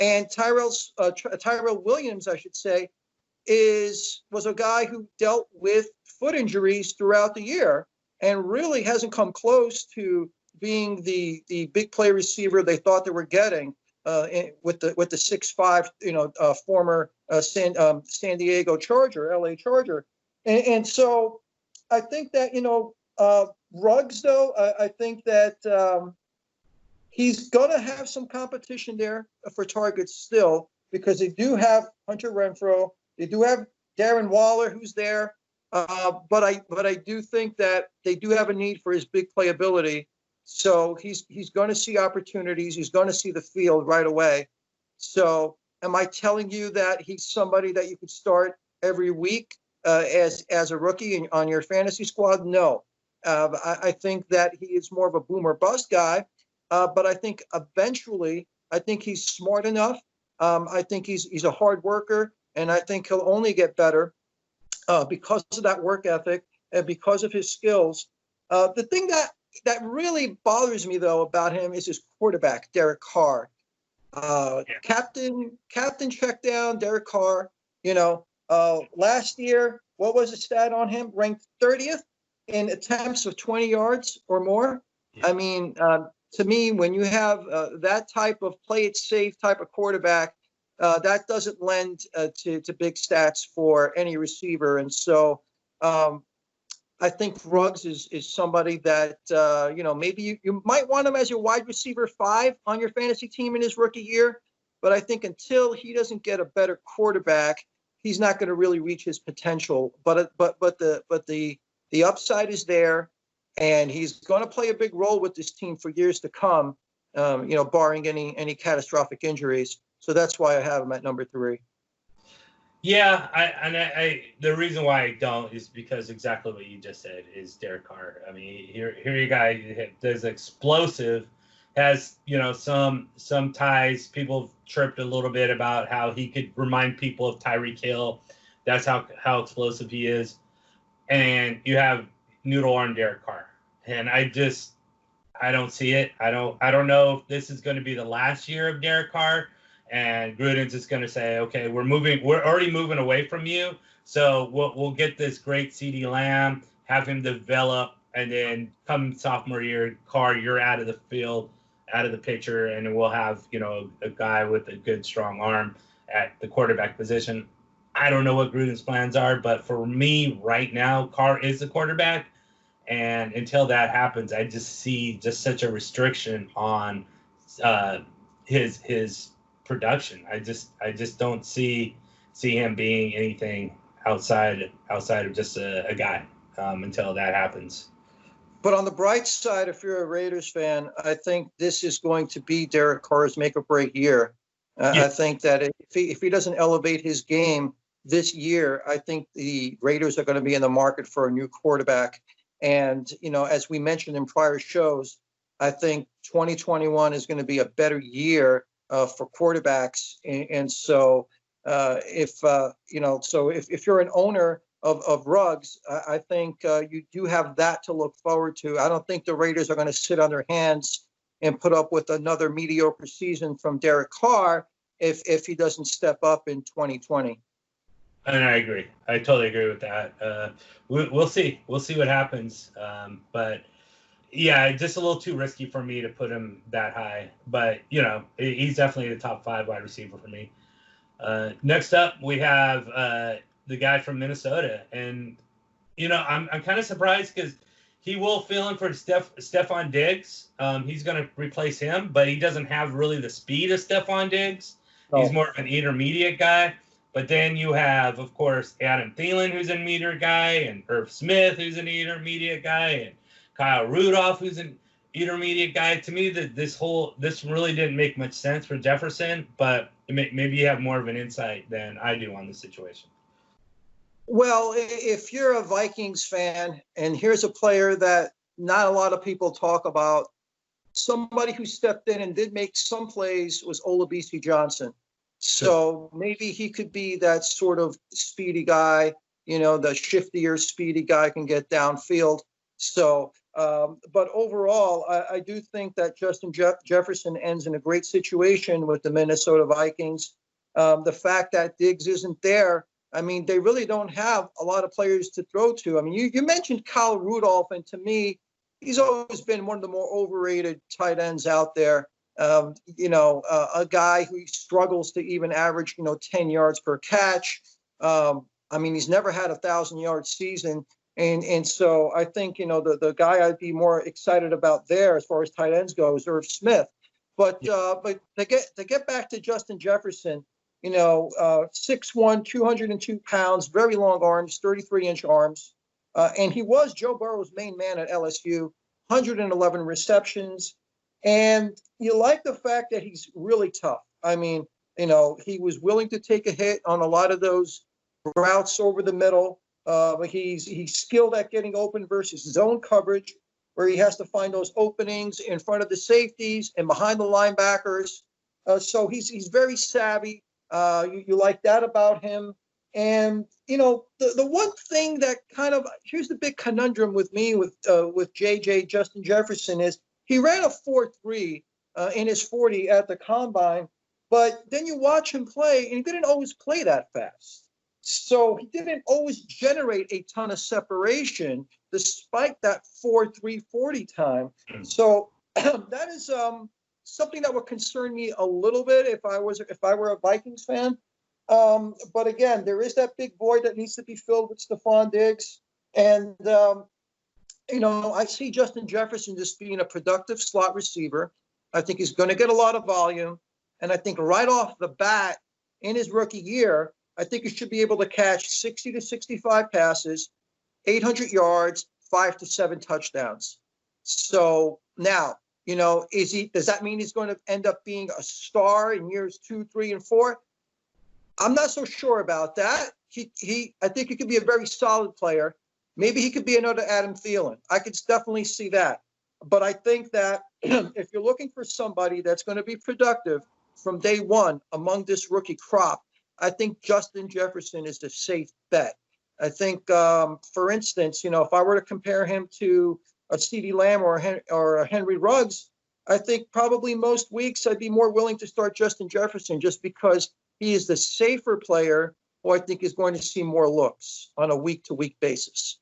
And Tyrell Williams, I should say, was a guy who dealt with foot injuries throughout the year and really hasn't come close to being the big play receiver they thought they were getting with the 6'5", former San Diego Charger, LA Charger. And so I think that, Ruggs, though, I think that he's going to have some competition there for targets still, because they do have Hunter Renfrow. They do have Darren Waller, who's there. But I do think that they do have a need for his big playability. So he's going to see opportunities. He's going to see the field right away. So am I telling you that he's somebody that you could start every week as a rookie on your fantasy squad? No. I think that he is more of a boom or bust guy. But I think eventually, I think he's smart enough. I think he's a hard worker, and I think he'll only get better because of that work ethic and because of his skills. The thing that really bothers me, though, about him is his quarterback, Derek Carr. Captain check down, Derek Carr. Last year, what was the stat on him? Ranked 30th in attempts of 20 yards or more. Yeah. I mean, to me, when you have that type of play it safe type of quarterback, that doesn't lend to big stats for any receiver. And so I think Ruggs is somebody that, maybe you might want him as your wide receiver 5 on your fantasy team in his rookie year. But I think until he doesn't get a better quarterback, he's not going to really reach his potential. But the upside is there. And he's going to play a big role with this team for years to come, barring any catastrophic injuries. So that's why I have him at number 3. Yeah, I the reason why I don't is because exactly what you just said is Derek Carr. I mean, here you guy does explosive, has some ties. People have chirped a little bit about how he could remind people of Tyreek Hill. That's how explosive he is. And you have noodle arm Derek Carr, and I don't see it. I don't know if this is going to be the last year of Derek Carr, and Gruden's just going to say, okay, we're already moving away from you, so we'll get this great CeeDee Lamb, have him develop, and then come sophomore year, Carr, you're out of the field, out of the picture, and we'll have a guy with a good strong arm at the quarterback position. I don't know what Gruden's plans are, but for me right now, Carr is the quarterback. And until that happens, I just see such a restriction on his production. I just don't see him being anything outside of just a guy until that happens. But on the bright side, if you're a Raiders fan, I think this is going to be Derek Carr's make or break year. I think that if he doesn't elevate his game this year, I think the Raiders are going to be in the market for a new quarterback. And, as we mentioned in prior shows, I think 2021 is going to be a better year for quarterbacks. And so if you're an owner of Ruggs, I think you do have that to look forward to. I don't think the Raiders are going to sit on their hands and put up with another mediocre season from Derek Carr if he doesn't step up in 2020. And I agree. I totally agree with that. We'll see. We'll see what happens. But yeah, just a little too risky for me to put him that high. But he's definitely the top 5 wide receiver for me. Next up, we have the guy from Minnesota, and I'm kind of surprised because he will fill in for Stephon Diggs. He's going to replace him, but he doesn't have really the speed of Stephon Diggs. He's more of an intermediate guy. But then you have, of course, Adam Thielen, who's an intermediate guy, and Irv Smith, who's an intermediate guy, and Kyle Rudolph, who's an intermediate guy. To me, this really didn't make much sense for Jefferson, but maybe you have more of an insight than I do on the situation. Well, if you're a Vikings fan, and here's a player that not a lot of people talk about, somebody who stepped in and did make some plays was Olabisi Johnson. So maybe he could be that sort of speedy guy, the shiftier, speedy guy can get downfield. So, but overall, I do think that Justin Jefferson ends in a great situation with the Minnesota Vikings. The fact that Diggs isn't there, I mean, they really don't have a lot of players to throw to. I mean, you mentioned Kyle Rudolph, and to me, he's always been one of the more overrated tight ends out there. A guy who struggles to even average, 10 yards per catch. I mean, he's never had 1,000-yard season. And so I think, the guy I'd be more excited about there as far as tight ends go is Irv Smith. But to get back to Justin Jefferson, 6'1", 202 pounds, very long arms, 33-inch arms. And he was Joe Burrow's main man at LSU, 111 receptions. And you like the fact that he's really tough. I mean, he was willing to take a hit on a lot of those routes over the middle. But he's skilled at getting open versus zone coverage, where he has to find those openings in front of the safeties and behind the linebackers. So he's very savvy. You like that about him. And, the one thing that here's the big conundrum with me with Justin Jefferson is he ran a 4.3 in his 40 at the combine, but then you watch him play and he didn't always play that fast. So he didn't always generate a ton of separation despite that 4.3 40 time. So that is something that would concern me a little bit if I were a Vikings fan. But again, there is that big void that needs to be filled with Stephon Diggs. And, I see Justin Jefferson just being a productive slot receiver. I think he's going to get a lot of volume. And I think right off the bat in his rookie year, I think he should be able to catch 60 to 65 passes, 800 yards, 5 to 7 touchdowns. So now, does that mean he's going to end up being a star in years 2, 3, and 4? I'm not so sure about that. I think he could be a very solid player. Maybe he could be another Adam Thielen. I could definitely see that. But I think that if you're looking for somebody that's going to be productive from day one among this rookie crop, I think Justin Jefferson is the safe bet. I think, for instance, if I were to compare him to a CeeDee Lamb or a Henry Ruggs, I think probably most weeks I'd be more willing to start Justin Jefferson just because he is the safer player who I think is going to see more looks on a week-to-week basis.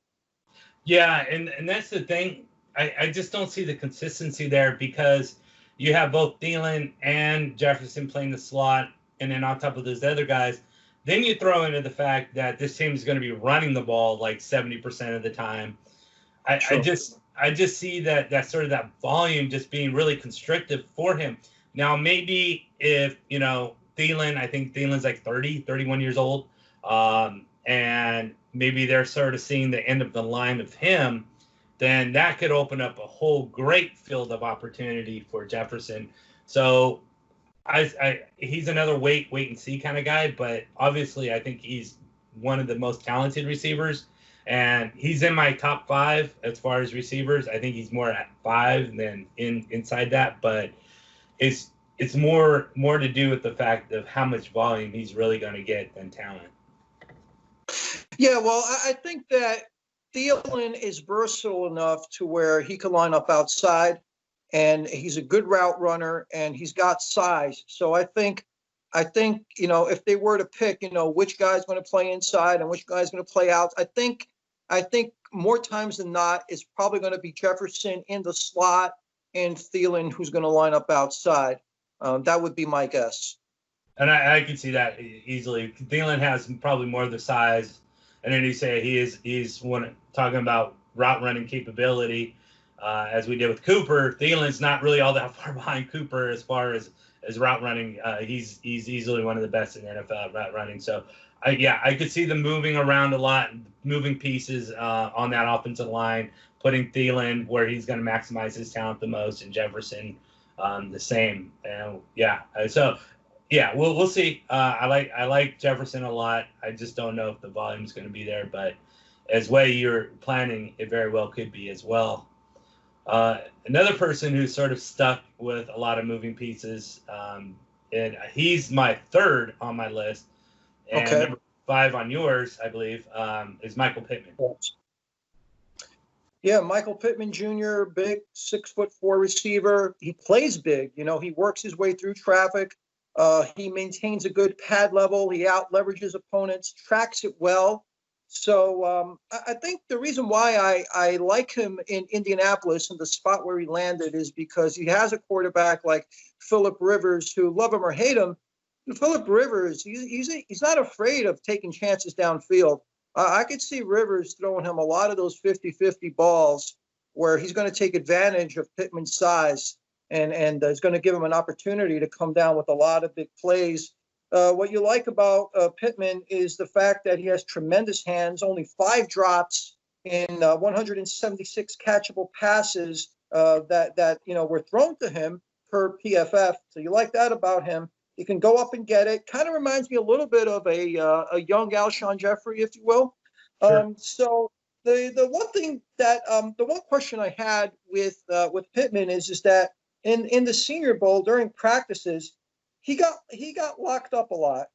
Yeah, and that's the thing. I just don't see the consistency there because you have both Thielen and Jefferson playing the slot, and then on top of those other guys, then you throw into the fact that this team is going to be running the ball like 70% of the time. I just see that sort of that volume just being really constrictive for him. Now, maybe if, Thielen, I think Thielen's like 31 years old, and maybe they're sort of seeing the end of the line of him, then that could open up a whole great field of opportunity for Jefferson. So he's another wait and see kind of guy, but obviously I think he's one of the most talented receivers, and he's in my top 5 as far as receivers. I think he's more at 5 than inside that, but it's more to do with the fact of how much volume he's really going to get than talent. Yeah, well, I think that Thielen is versatile enough to where he can line up outside, and he's a good route runner, and he's got size. So I think if they were to pick, which guy's going to play inside and which guy's going to play out, I think more times than not it's probably going to be Jefferson in the slot and Thielen who's going to line up outside. That would be my guess. And I can see that easily. Thielen has probably more of the size. And then you say he's talking about route running capability as we did with Cooper. Thielen's not really all that far behind Cooper as far as route running. He's easily one of the best in the NFL at route running. So I could see them moving around a lot, moving pieces on that offensive line, putting Thielen where he's going to maximize his talent the most, and Jefferson the same. We'll see. I like Jefferson a lot. I just don't know if the volume's going to be there, but as way you're planning, it very well could be as well. Another person who's sort of stuck with a lot of moving pieces, and he's my third on my list, and number 5 on yours, I believe, is Michael Pittman. Yeah, Michael Pittman Jr., big 6'4" receiver. He plays big. He works his way through traffic. He maintains a good pad level. He out leverages opponents, tracks it well. So I think the reason why I like him in Indianapolis and the spot where he landed is because he has a quarterback like Phillip Rivers, who, love him or hate him, Phillip Rivers, he's not afraid of taking chances downfield. I could see Rivers throwing him a lot of those 50-50 balls where he's going to take advantage of Pittman's size and is going to give him an opportunity to come down with a lot of big plays. What you like about Pittman is the fact that he has tremendous hands, only 5 drops in 176 catchable passes that were thrown to him per PFF. So you like that about him. He can go up and get it. Kind of reminds me a little bit of a young Alshon Jeffrey, if you will. Sure. So the one thing that the one question I had with Pittman is that in the Senior Bowl during practices, he got locked up a lot.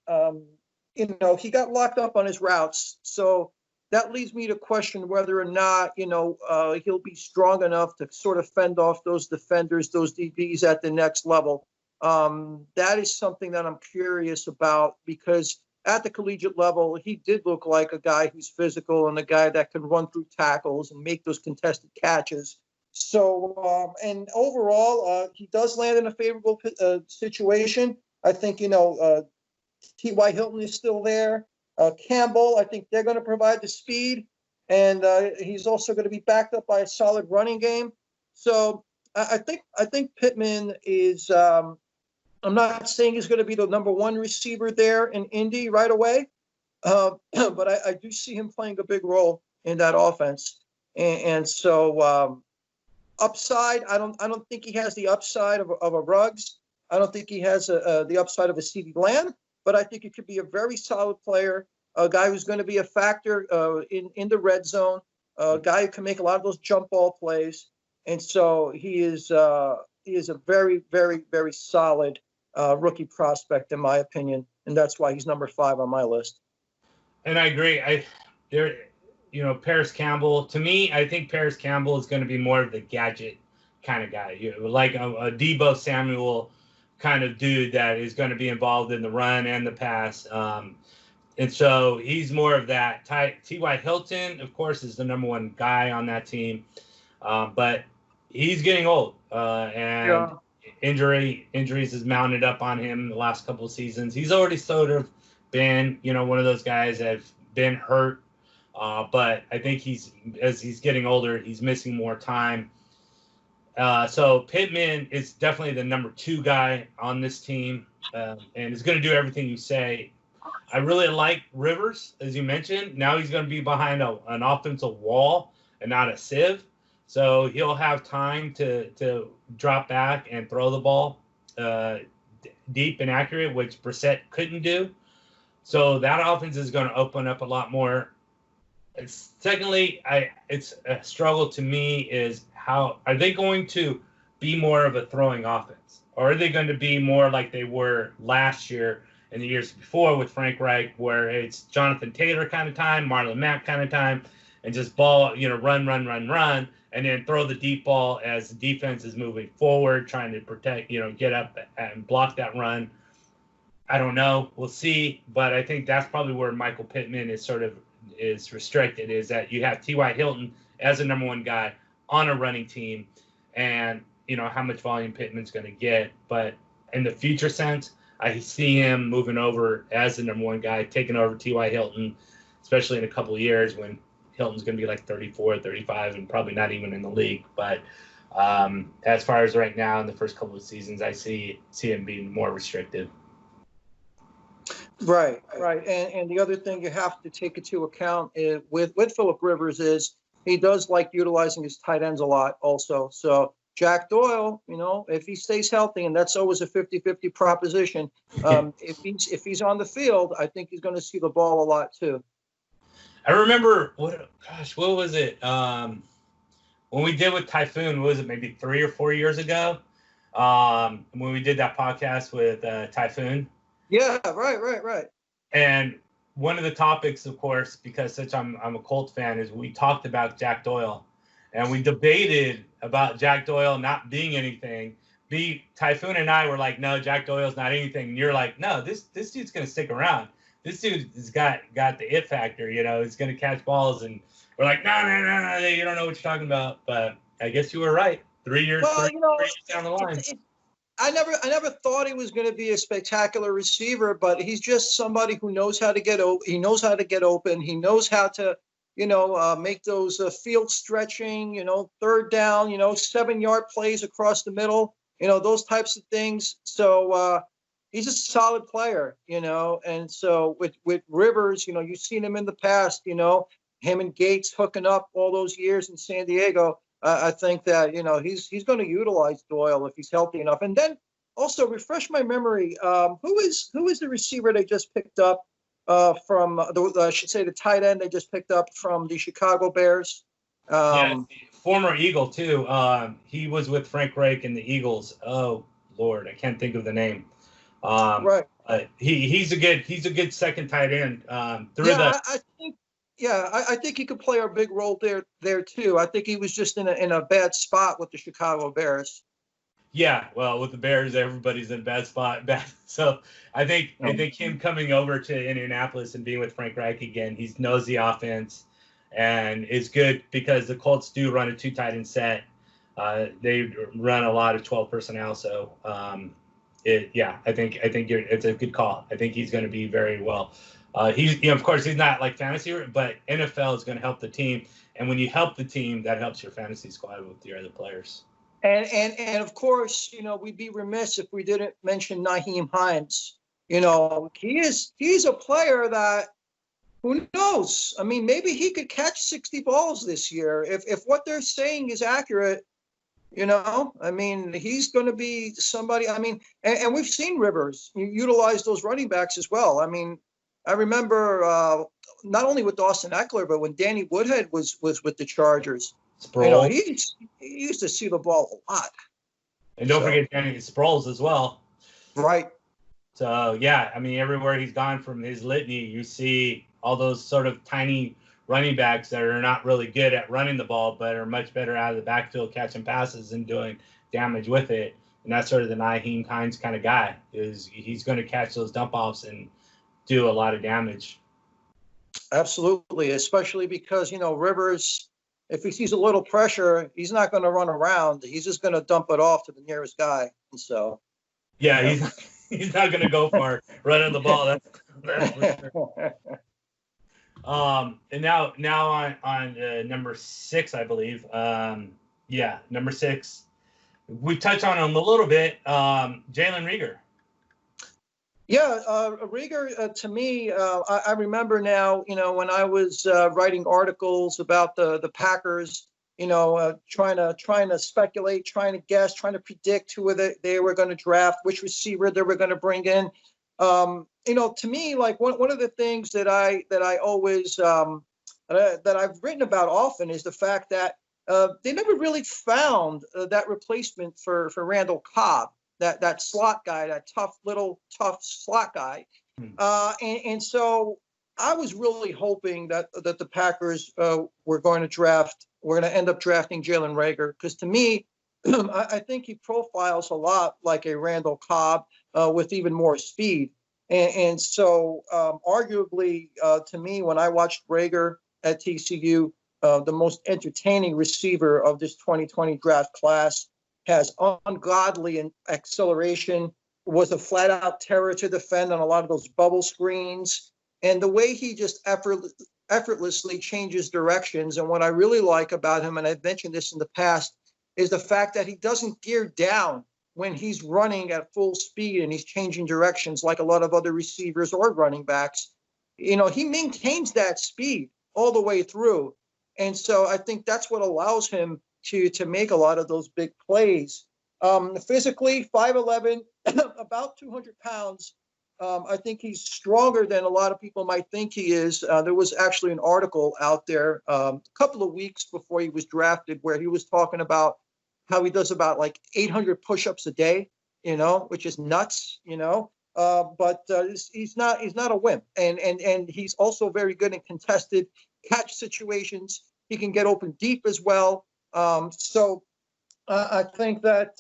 He got locked up on his routes. So that leads me to question whether or not he'll be strong enough to sort of fend off those defenders, those DBs at the next level. That is something that I'm curious about, because at the collegiate level, he did look like a guy who's physical and a guy that can run through tackles and make those contested catches. So, and overall, he does land in a favorable situation. I think, T.Y. Hilton is still there. Campbell, I think they're going to provide the speed, and he's also going to be backed up by a solid running game. So I think Pittman is. I'm not saying he's going to be the number 1 receiver there in Indy right away, but I do see him playing a big role in that offense. And so upside, I don't think he has the upside of a Ruggs. I don't think he has the upside of a CeeDee Lamb, but I think he could be a very solid player, a guy who's going to be a factor in the red zone, a guy who can make a lot of those jump ball plays. And so he is a very, very, very solid rookie prospect, in my opinion, and that's why he's number 5 on my list. And I agree. Paris Campbell. To me, I think Paris Campbell is going to be more of the gadget kind of guy, like a Deebo Samuel kind of dude that is going to be involved in the run and the pass. And so he's more of that type. T.Y. Hilton, of course, is the number 1 guy on that team, but he's getting old, and injuries has mounted up on him the last couple of seasons. He's already sort of been, one of those guys that have been hurt, but I think as he's getting older, he's missing more time. So Pittman is definitely the number 2 guy on this team, and is going to do everything you say. I really like Rivers, as you mentioned. Now he's going to be behind an offensive wall and not a sieve. So he'll have time to drop back and throw the ball deep and accurate, which Brissett couldn't do. So that offense is going to open up a lot more. Secondly, it's a struggle to me is how are they going to be more of a throwing offense? Or are they going to be more like they were last year and the years before with Frank Reich, where it's Jonathan Taylor kind of time, Marlon Mack kind of time, and just ball, run, and then throw the deep ball as the defense is moving forward, trying to protect, get up and block that run. I don't know. We'll see. But I think that's probably where Michael Pittman is restricted, is that you have T.Y. Hilton as a number 1 guy on a running team, and, how much volume Pittman's going to get. But in the future sense, I see him moving over as the number 1 guy, taking over T.Y. Hilton, especially in a couple of years when Hilton's going to be like 34, 35, and probably not even in the league. But as far as right now, in the first couple of seasons, I see him being more restrictive. Right. And the other thing you have to take into account is, with Phillip Rivers, is he does like utilizing his tight ends a lot also. So Jack Doyle, if he stays healthy, and that's always a 50-50 proposition, if he's on the field, I think he's going to see the ball a lot too. I remember what was it? When we did with Typhoon, what was it, maybe 3 or 4 years ago? When we did that podcast with Typhoon. Yeah, right. And one of the topics, of course, because I'm a Colt fan, is we talked about Jack Doyle, and we debated about Jack Doyle not being anything. Typhoon and I were like, no, Jack Doyle's not anything. And you're like, no, this dude's gonna stick around. This dude has got the it factor, he's gonna catch balls, and we're like, no, you don't know what you're talking about. But I guess you were right. 3 years, well, 3 years down the line. I never thought he was going to be a spectacular receiver, but he's just somebody who knows how to get open. He knows how to get open. He knows how to, make those field stretching, third down, 7-yard plays across the middle, those types of things. So he's a solid player, and so with Rivers, you've seen him in the past, him and Gates hooking up all those years in San Diego. I think that, he's going to utilize Doyle if he's healthy enough. And then also refresh my memory. Who is the receiver they just picked up from I should say the tight end they just picked up from the Chicago Bears? Former Eagle too. He was with Frank Reich and the Eagles. Oh Lord, I can't think of the name. Right. He's a good second tight end. I think he could play a big role there too. I think he was just in a bad spot with the Chicago Bears. Yeah, well, with the Bears, everybody's in a bad spot. So I think him coming over to Indianapolis and being with Frank Reich again, he knows the offense, and it's good because the Colts do run a 2 tight end set. They run a lot of 12 personnel, so I think it's a good call. I think he's going to be very well. Of course, he's not like fantasy, but NFL is going to help the team. And when you help the team, that helps your fantasy squad with your other players. And of course, we'd be remiss if we didn't mention Nyheim Hines. He's a player that, who knows? I mean, maybe he could catch 60 balls this year if what they're saying is accurate. I mean, he's going to be somebody. I mean, and we've seen Rivers utilize those running backs as well. I mean, I remember not only with Austin Eckler, but when Danny Woodhead was with the Chargers. He used to see the ball a lot. And don't forget Danny Sproles as well. Right. So, yeah, I mean, everywhere he's gone from his litany, you see all those sort of tiny running backs that are not really good at running the ball, but are much better out of the backfield catching passes and doing damage with it. And that's sort of the Nyheim Hines kind of guy. He's going to catch those dump-offs and do a lot of damage. Absolutely, especially because, Rivers, if he sees a little pressure, he's not going to run around. He's just going to dump it off to the nearest guy. And so, yeah, he's not going to go for running the ball. That's for sure. And now on number 6, I believe. Number 6. We touched on him a little bit. Jalen Reagor. Yeah, Reagor, to me, I remember now, when I was writing articles about the Packers, trying to speculate, trying to guess, trying to predict who they were going to draft, which receiver they were going to bring in. To me, like one of the things that I always that I've written about often is the fact that they never really found that replacement for Randall Cobb. That slot guy, that tough slot guy. And so I was really hoping that the Packers were going to end up drafting Jalen Reagor, because to me, I think he profiles a lot like a Randall Cobb with even more speed. And so arguably, to me, when I watched Reagor at TCU, the most entertaining receiver of this 2020 draft class, has ungodly acceleration, was a flat-out terror to defend on a lot of those bubble screens. And the way he just effortlessly changes directions. And what I really like about him, and I've mentioned this in the past, is the fact that he doesn't gear down when he's running at full speed and he's changing directions like a lot of other receivers or running backs. He maintains that speed all the way through. And so I think that's what allows him to make a lot of those big plays. Physically, 5'11", about 200 pounds. I think he's stronger than a lot of people might think he is. There was actually an article out there a couple of weeks before he was drafted where he was talking about how he does about like 800 push-ups a day, which is nuts, but he's not a wimp. And he's also very good in contested catch situations. He can get open deep as well. So I think that,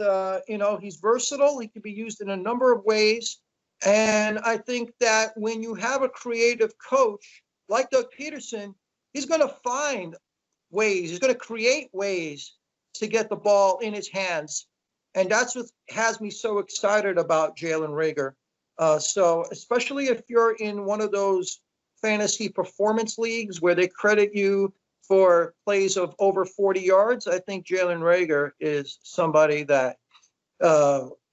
he's versatile. He can be used in a number of ways. And I think that when you have a creative coach like Doug Peterson, he's going to find ways. He's going to create ways to get the ball in his hands. And that's what has me so excited about Jalen Reagor. So especially if you're in one of those fantasy performance leagues where they credit you for plays of over 40 yards, I think Jalen Reagor is somebody that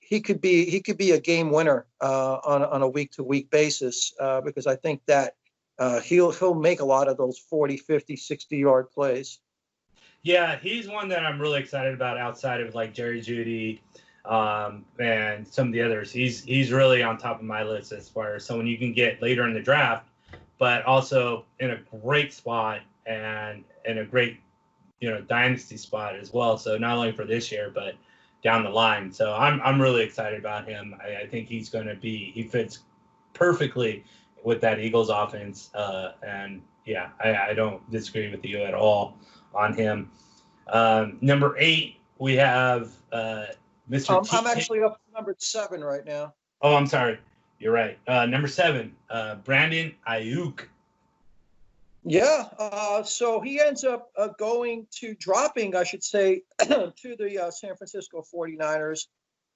he could be a game winner on a week-to-week basis because I think that he'll make a lot of those 40, 50, 60-yard plays. Yeah, he's one that I'm really excited about outside of like Jerry Jeudy and some of the others. He's really on top of my list as far as someone you can get later in the draft, but also in a great spot and in a great, dynasty spot as well. So not only for this year, but down the line. So I'm really excited about him. I think he fits perfectly with that Eagles offense. And yeah, I don't disagree with you at all on him. Number 8, we have Mr. I'm actually up to number 7 right now. Oh, I'm sorry. You're right. Number 7, Brandon Ayuk. Yeah. So he ends up dropping, I should say, to the San Francisco 49ers.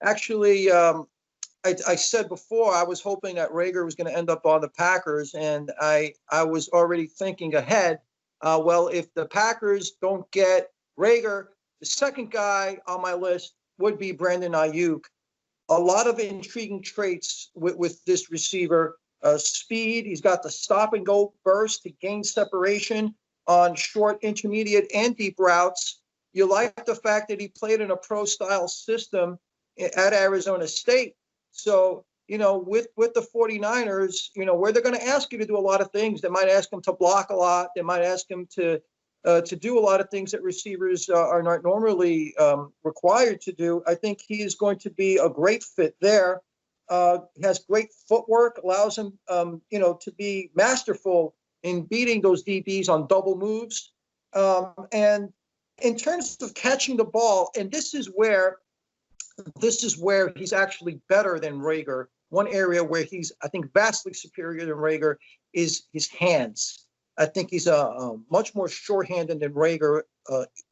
Actually, I said before I was hoping that Reagor was going to end up on the Packers, and I was already thinking ahead. Well, if the Packers don't get Reagor, the second guy on my list would be Brandon Ayuk. A lot of intriguing traits with this receiver. Speed. He's got the stop and go burst to gain separation on short, intermediate, and deep routes. You like the fact that he played in a pro style system at Arizona State. So, with the 49ers, where they're going to ask you to do a lot of things. They might ask him to block a lot. They might ask him to do a lot of things that receivers are not normally required to do. I think he is going to be a great fit there. He has great footwork, allows him, to be masterful in beating those DBs on double moves. And in terms of catching the ball, and this is where he's actually better than Reagor. One area where he's, I think, vastly superior than Reagor is his hands. I think he's a much more shorthanded than Reagor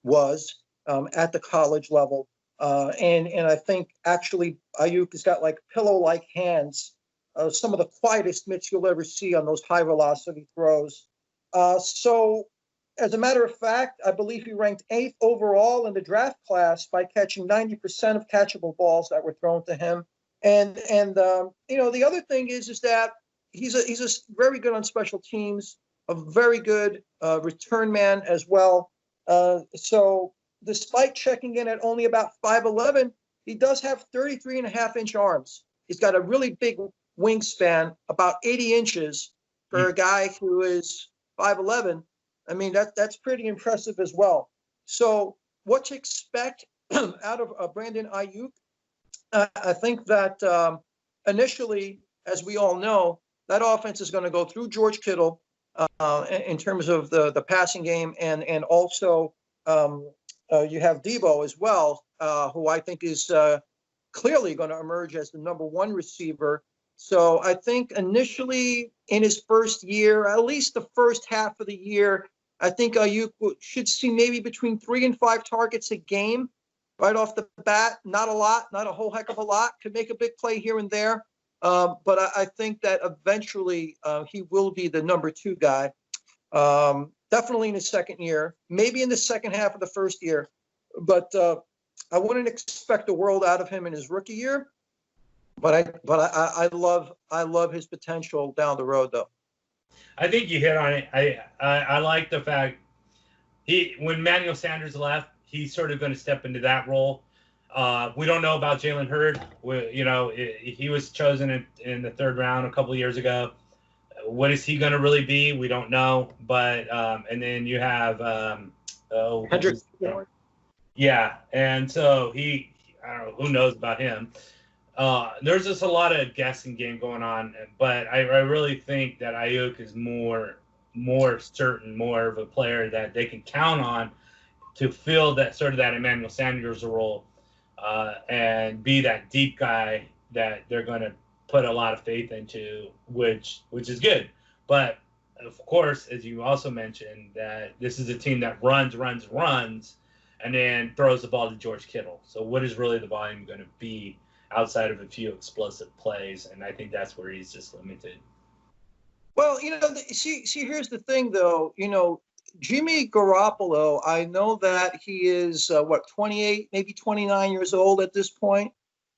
was at the college level. And I think actually Ayuk has got like pillow-like hands, some of the quietest mitts you'll ever see on those high-velocity throws. So as a matter of fact, I believe he ranked 8th overall in the draft class by catching 90% of catchable balls that were thrown to him. And the other thing is that he's a very good on special teams, a very good return man as well. So despite checking in at only about 5'11", he does have 33.5-inch arms. He's got a really big wingspan, about 80 inches for a guy who is 5'11". I mean, that's pretty impressive as well. So what to expect out of Brandon Ayuk? I think that initially, as we all know, that offense is going to go through George Kittle in terms of the passing game, and also you have Debo as well, who I think is clearly going to emerge as the number 1 receiver. So I think initially in his first year, at least the first half of the year, I think Ayuk should see maybe between 3 and 5 targets a game right off the bat. Not a lot, not a whole heck of a lot. Could make a big play here and there. But I think that eventually he will be the number 2 guy. Definitely in his second year, maybe in the second half of the first year. But I wouldn't expect the world out of him in his rookie year. But I love his potential down the road, though. I think you hit on it. I like the fact when Manuel Sanders left, he's sort of going to step into that role. We don't know about Jalen Hurd. He was chosen in the third round a couple of years ago. What is he going to really be? We don't know. But and then you have Hendrick. Yeah, and so I don't know, who knows about him. There's just a lot of guessing game going on, but I really think that Ayuk is more certain, more of a player that they can count on to fill that sort of that Emmanuel Sanders role, and be that deep guy that they're going to put a lot of faith into, which is good. But of course, as you also mentioned, that this is a team that runs, and then throws the ball to George Kittle. So what is really the volume going to be outside of a few explosive plays? And I think that's where he's just limited. Well, see, here's the thing, though. Jimmy Garoppolo, I know that he is, 28, maybe 29 years old at this point.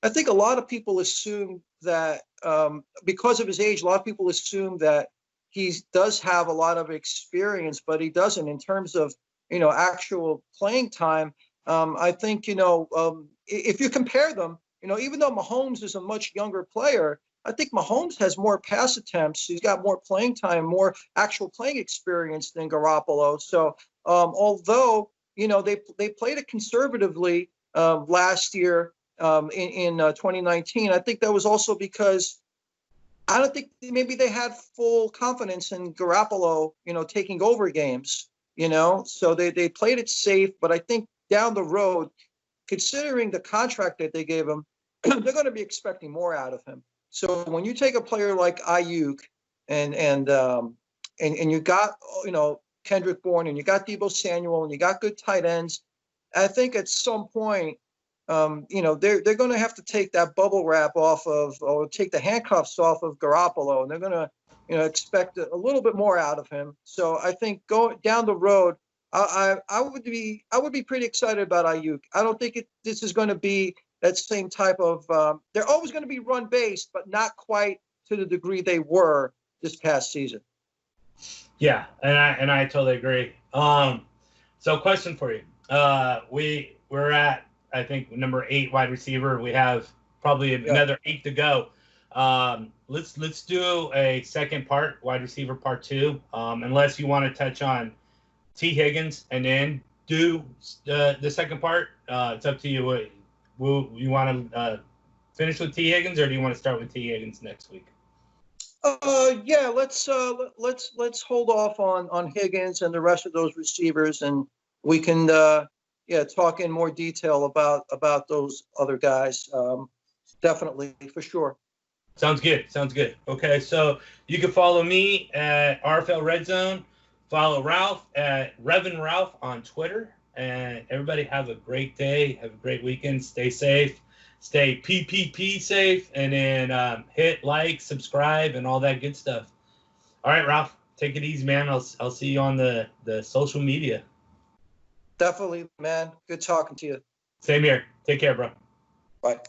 I think a lot of people assume that because of his age, a lot of people assume that he does have a lot of experience, but he doesn't in terms of, actual playing time. I think, if you compare them, even though Mahomes is a much younger player, I think Mahomes has more pass attempts. He's got more playing time, more actual playing experience than Garoppolo. So although, they played it conservatively last year in 2019, I think that was also because I don't think maybe they had full confidence in Garoppolo, taking over games, so they played it safe. But I think down the road, considering the contract that they gave him, they're going to be expecting more out of him. So when you take a player like Ayuk and you got, Kendrick Bourne, and you got Deebo Samuel, and you got good tight ends, I think at some point, they're going to have to take that bubble wrap off of, or take the handcuffs off of Garoppolo, and they're going to, expect a little bit more out of him. So I think going down the road, I would be pretty excited about Ayuk. I don't think this is going to be that same type of. They're always going to be run based, but not quite to the degree they were this past season. Yeah, and I totally agree. So question for you. We're at, I think, number 8 wide receiver. We have probably another 8 to go. Let's do a second part, wide receiver part 2. Unless you want to touch on T. Higgins and then do the second part. It's up to you. You want to finish with T. Higgins, or do you want to start with T. Higgins next week? Yeah, let's hold off on Higgins and the rest of those receivers, and we can talk in more detail about those other guys. Definitely, for sure. Sounds good. Okay, so you can follow me at RFL Red Zone. Follow Ralph at Reverend Ralph on Twitter. And everybody have a great day. Have a great weekend. Stay safe. Stay PPP safe. And then hit like, subscribe, and all that good stuff. All right, Ralph. Take it easy, man. I'll see you on the social media. Definitely, man. Good talking to you. Same here. Take care, bro. Bye.